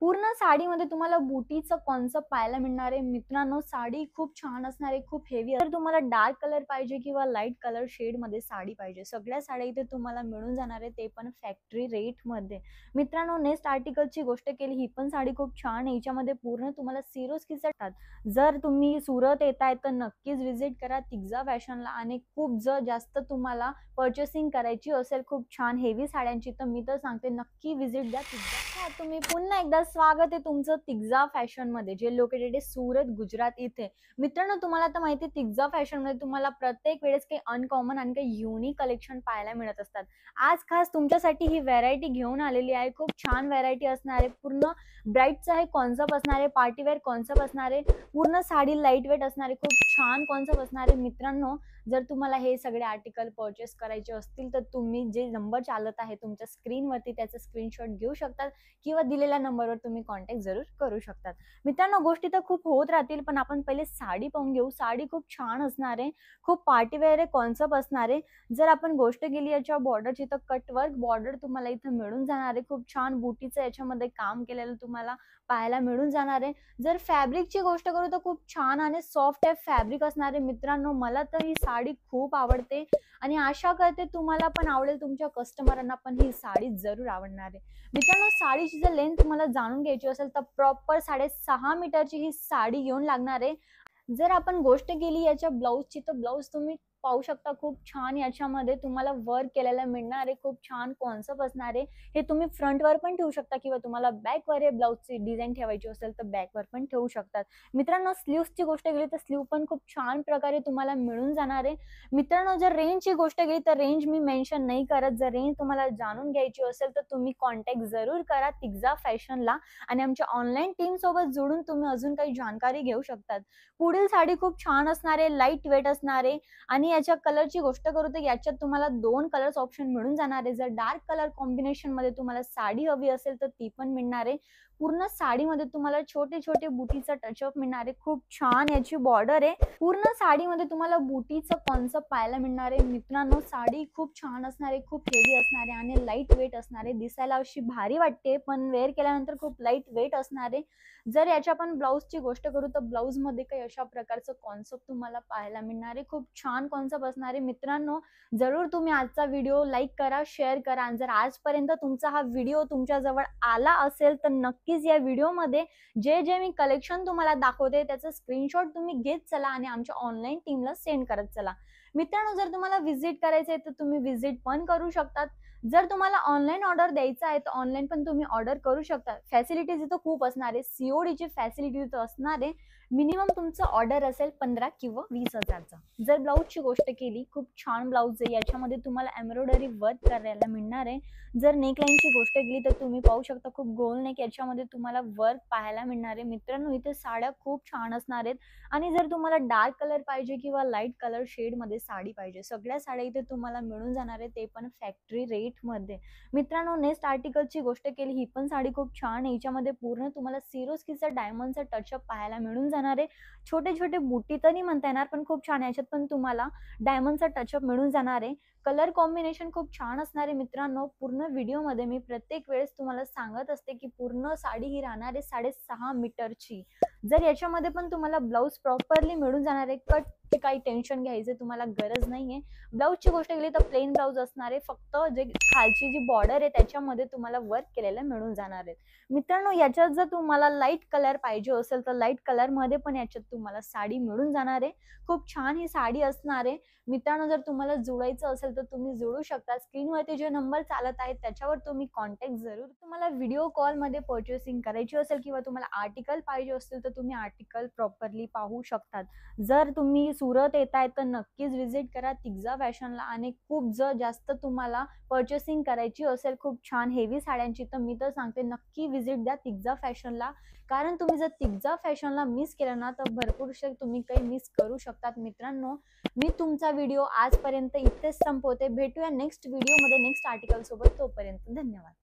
पूर्ण साडीमध्ये तुम्हाला बुटीचं कॉन्सेप्ट पाहायला मिळणार आहे. मित्रांनो, साडी खूप छान असणार आहे, खूप हेवी. तर तुम्हाला डार्क कलर पाहिजे किंवा लाईट कलर शेडमध्ये साडी पाहिजे, सगळ्या साड्या इथे तुम्हाला मिळून जाणार आहे, ते पण फॅक्टरी रेटमध्ये. मित्रांनो, नेक्स्ट आर्टिकलची गोष्ट केली, ही पण साडी खूप छान आहे. हिच्यामध्ये पूर्ण तुम्हाला सिरोस्कीचे टाक. जर तुम्ही सुरत येताय तर नक्कीच व्हिजिट करा तिग्जा फॅशनला. आणि खूप जास्त तुम्हाला पर्चेसिंग करायची असेल खूप छान हेवी साड्यांची, तर मी तर सांगते नक्की व्हिजिट द्या तिग्जा. तुम्ही पुन्हा एकदा स्वागत आहे तुमचं तिग्जा फॅशन मध्ये, जे लोकेटेड आहे सुरत, गुजरात इथे. मित्रांनो, तुम्हाला तर माहिती आहे तिग्जा फॅशन मध्ये तुम्हाला प्रत्येक वेळेस काही अनकॉमन आणि काही युनिक कलेक्शन पाहायला मिळत असतात. आज खास तुमच्यासाठी ही व्हरायटी घेऊन आलेली आहे. खूप छान व्हरायटी असणार आहे. पूर्ण ब्राईटचा हे कॉन्सेप्ट असणार आहे, पार्टीवेअर कॉन्सेप्ट असणार आहे. पूर्ण साडी लाईट वेट असणार आहे, खूप छान कॉन्सेप्ट असणार आहे. मित्रांनो, जर तुम्हाला हे सगळे आर्टिकल परचेस करायचे असतील तर तुम्ही जे नंबर चालत आहे तुमच्या स्क्रीनवरती त्याचा स्क्रीनशॉट घेऊ शकतात किंवा दिलेल्या नंबरवर तुम्ही कॉन्टॅक्ट जरूर करू शकतात. मित्रांनो, गोष्टी तर खूप होत राहतील, पण आपण पहिले साडी पाहून घेऊ. साडी खूप छान असणार आहे, खूप पार्टीवेअर आहे, कॉन्सेप्ट असणार आहे. जर आपण गोष्ट केली याच्या बॉर्डरची, तर कटवर्क बॉर्डर तुम्हाला इथं मिळून जाणार आहे. खूप छान बुटीचं याच्यामध्ये काम केलेलं तुम्हाला पाहायला मिळून जाणार आहे. जर फॅब्रिकची गोष्ट करू तर खूप छान आणि सॉफ्ट टाईप फॅब्रिक असणार आहे. मित्रांनो, मला तर ही साडी खूप आवडते आणि आशा करते तुम्हाला पण आवडेल, तुमच्या कस्टमरांना पण ही साडी जरूर आवडणार आहे. मित्रांनो, साडीची जर लेंथ तुम्हाला जाणून घ्यायची असेल तर प्रॉपर 6.5 मीटरची ही साडी घेऊन लागणार आहे. जर आपण गोष्ट केली याच्या ब्लाऊजची, तर ब्लाऊज तुम्ही पाहू शकता खूप छान याच्यामध्ये तुम्हाला वर्क केलेला मिळणार आहे. खूप छान कॉन्सेप्ट असणार आहे. हे तुम्ही फ्रंटवर पण ठेवू शकता किंवा तुम्हाला बॅकवर हे ब्लाऊजची डिझाईन ठेवायची असेल तर बॅकवर पण ठेवू शकतात. मित्रांनो, स्लीव्सची गोष्ट केली तर स्लीव पण खूप छान प्रकारे तुम्हाला मिळून जाणार आहे. मित्रांनो, जर रेंजची गोष्ट केली तर रेंज मी मेन्शन नाही करत. जर रेंज तुम्हाला जाणून घ्यायची असेल तर तुम्ही कॉन्टॅक्ट जरूर करा तिग्जा फॅशनला आणि आमच्या ऑनलाईन टीम सोबत जोडून तुम्ही अजून काही जानकारी घेऊ शकतात. पुढील साडी खूप छान असणार आहे, लाईट वेट असणार आहे. आणि याच्या कलरची गोष्ट करू तर याच्यात तुम्हाला 2 कलर्स ऑप्शन मिळून जाणार आहे. जर डार्क कलर कॉम्बिनेशन मध्ये तुम्हाला साडी हवी असेल तर ती पण मिळणार आहे. पूर्ण साडीमध्ये तुम्हाला छोटे छोटे बुटीचा टचअप मिळणार आहे. खूप छान याची बॉर्डर आहे. पूर्ण साडीमध्ये तुम्हाला बुटीचं कॉन्सेप्ट पाहायला मिळणार आहे. मित्रांनो, साडी खूप छान असणार आहे, खूप हेवी असणार आहे आणि लाईट वेट असणार आहे. दिसायला अशी भारी वाटते, पण वेअर केल्यानंतर खूप लाईट वेट असणार आहे. जर याच्या पण ब्लाऊजची गोष्ट करू तर ब्लाऊज मध्ये काही अशा प्रकारचं कॉन्सेप्ट तुम्हाला पाहायला मिळणार आहे. खूप छान कॉन्सेप्ट असणार आहे. मित्रांनो, जरूर तुम्ही आजचा व्हिडिओ लाईक करा, शेअर करा. आणि जर आजपर्यंत तुमचा हा व्हिडिओ तुमच्या जवळ आला असेल तर नक्कीच या व्हिडिओमध्ये जे जे मी कलेक्शन तुम्हाला दाखवते त्याचं स्क्रीनशॉट तुम्ही घेत चला आणि आमच्या ऑनलाईन टीमला सेंड करत चला. मित्रांनो, जर तुम्हाला व्हिजिट करायचं आहे तर तुम्ही व्हिजिट पण करू शकतात. जर तुम्हाला ऑनलाईन ऑर्डर द्यायचा आहे तर ऑनलाईन पण तुम्ही ऑर्डर करू शकता. फॅसिलिटीज इथं खूप असणार आहे. सीओडीची फॅसिलिटी इथं असणार आहे. मिनिमम तुमचं ऑर्डर असेल 15 किंवा 20,000चा. जर ब्लाऊजची गोष्ट केली, खूप छान ब्लाऊज आहे. याच्यामध्ये तुम्हाला एम्ब्रॉयडरी वर्क करायला मिळणार आहे. जर नेकलाईनची गोष्ट केली तर तुम्ही पाहू शकता खूप गोल नेक याच्यामध्ये तुम्हाला वर्क पाहायला मिळणार आहे. मित्रांनो, इथे साड्या खूप छान असणार आहेत. आणि जर तुम्हाला डार्क कलर पाहिजे किंवा लाईट कलर शेडमध्ये साडी पाहिजे, सगळ्या साड्या इथे तुम्हाला मिळून जाणार आहे, ते पण फॅक्टरी रेटमध्ये. मित्रांनो, नेक्स्ट आर्टिकलची गोष्ट केली, ही पण साडी खूप छान आहे. हिच्यामध्ये पूर्ण तुम्हाला सिरोस्कीचा डायमंडचा टचअप पाहायला मिळून जाणार आहे. छोटे छोटे बुटी तरी म्हणता येणार, पण खूप छान. याच्यात पण तुम्हाला डायमंडचा टचअप मिळून जाणार आहे. कलर कॉम्बिनेशन खूप छान असणार आहे. मित्रांनो, पूर्ण व्हिडिओमध्ये मी प्रत्येक वेळेस तुम्हाला सांगत असते की पूर्ण साडी ही राहणार आहे 6.5 मीटरची. जर याच्यामध्ये पण तुम्हाला ब्लाऊज प्रॉपरली मिळून जाणार आहे. कटची काही टेन्शन घ्यायची तुम्हाला गरज नाहीये. ब्लाऊजची गोष्ट केली तर प्लेन ब्लाऊज असणार आहे. फक्त जे खालची जी बॉर्डर आहे त्याच्यामध्ये तुम्हाला वर्क केलेलं मिळून जाणार आहे. मित्रांनो, याच्यात जर तुम्हाला लाईट कलर पाहिजे असेल तर लाईट कलर मध्ये पण याच्यात तुम्हाला साडी मिळून जाणार आहे. खूप छान ही साडी असणार आहे. मित्रांनो, जर तुम्हाला जोडायचं असेल तर तुम्ही जोडू शकता. स्क्रीनवरती जे नंबर चालत आहेत त्याच्यावर तुम्ही कॉन्टॅक्ट जरूर. तुम्हाला व्हिडिओ कॉल मध्ये पर्चेसिंग करायची असेल किंवा तुम्हाला आर्टिकल पाहिजे असतील तर तुम्ही आर्टिकल प्रॉपरली पाहू शकतात. जर तुम्ही सुरत येताय तर नक्कीच व्हिजिट करा तिग्जा फॅशनला. आणि खूप जास्त तुम्हाला पर्चेसिंग करायची असेल खूप छान हेवी साड्यांची, तर मी तर सांगते नक्की व्हिजिट द्या तिग्जा फॅशनला. कारण तुम्ही जर तिग्जा फॅशनला मिस केलं ना तर भरपूरशे तुम्ही काही मिस करू शकतात. मित्रांनो, मी तुमचा व्हिडिओ आजपर्यंत इथेच संपवते. भेटूया नेक्स्ट व्हिडिओमध्ये नेक्स्ट आर्टिकल सोबत. तोपर्यंत धन्यवाद.